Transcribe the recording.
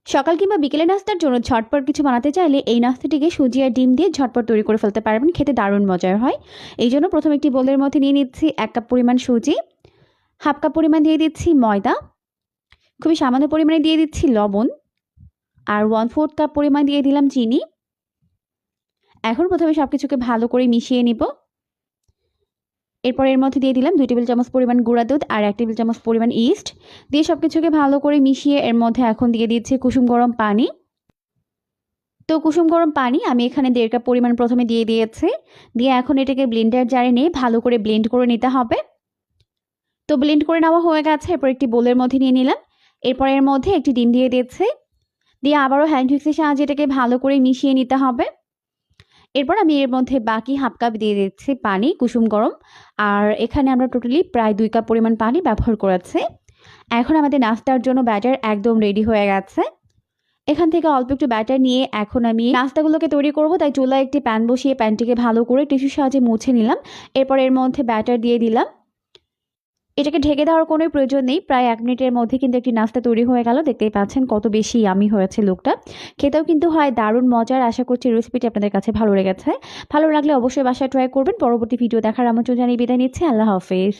সকাল কিংবা বিকেলে নাস্তার জন্য ঝটপট কিছু বানাতে চাইলে এই নাস্তাটিকে সুজি আর ডিম দিয়ে ঝটপট তৈরি করে ফেলতে পারবেন। খেতে দারুণ মজার হয়। এই জন্য প্রথমে একটি বোলের মধ্যে নিয়ে নিচ্ছি 1 কাপ পরিমাণ সুজি, হাফ কাপ পরিমাণ দিয়ে দিচ্ছি ময়দা, খুবই সামান্য পরিমাণে দিয়ে দিচ্ছি লবণ, আর 1/4 কাপ পরিমাণ দিয়ে দিলাম চিনি। এখন প্রথমে সবকিছুকে ভালো করে মিশিয়ে নিব। এরপর এর মধ্যে দিয়ে দিলাম 2 টেবিল চামচ পরিমাণ গুঁড়া দুধ আর 1 টেবিল চামচ পরিমাণ ইস্ট দিয়ে সবকিছুকে ভালো করে মিশিয়ে এর মধ্যে এখন দিয়ে দিচ্ছি কুসুম গরম পানি। তো কুসুম গরম পানি আমি এখানে 1.5 কাপ পরিমাণ প্রথমে দিয়ে দিয়েছি। দিয়ে এখন এটাকে ব্লেন্ডার জারে নিয়ে ভালো করে ব্লেন্ড করে নিতে হবে। তো ব্লেন্ড করে নেওয়া হয়ে গেছে। এরপর একটি বোলের মধ্যে নিয়ে নিলাম। এরপর এর মধ্যে একটি ডিম দিয়ে দিয়েছি। দিয়ে আবারও হ্যান্ড হুইক্সের সাহায্যে এটাকে ভালো করে মিশিয়ে নিতে হবে। এরপর আমি এর মধ্যে বাকি হাফ কাপ দিয়ে দিচ্ছি পানি কুসুম গরম। আর এখানে আমরা টোটালি প্রায় 2 কাপ পরিমাণ পানি ব্যবহার করেছি। এখন আমাদের নাস্তার জন্য ব্যাটার একদম রেডি হয়ে গেছে। এখান থেকে অল্প একটু ব্যাটার নিয়ে এখন আমি নাস্তাগুলোকে তৈরি করব। তাই চুলায় একটি প্যান বসিয়ে প্যানটিকে ভালো করে টিস্যুর সাহায্যে মুছে নিলাম। এরপর এর মধ্যে ব্যাটার দিয়ে দিলাম। এটাকে ঢেকে দেওয়ার কোনো প্রয়োজন নেই। প্রায় 1 মিনিটের মধ্যে কিন্তু একটি নাস্তা তৈরি হয়ে গেল। দেখতেই পাচ্ছেন কত বেশি ইয়ামি হয়েছে লুকটা। খেতেও কিন্তু হয় দারুণ মজার। আশা করছি রেসিপিটি আপনাদের কাছে ভালো লেগেছে। ভালো লাগলে অবশ্যই বাসায় ট্রাই করবেন। পরবর্তী ভিডিও দেখার আমন্ত্রণ জানিয়ে বিদায় নিচ্ছি। আল্লাহ হাফেজ।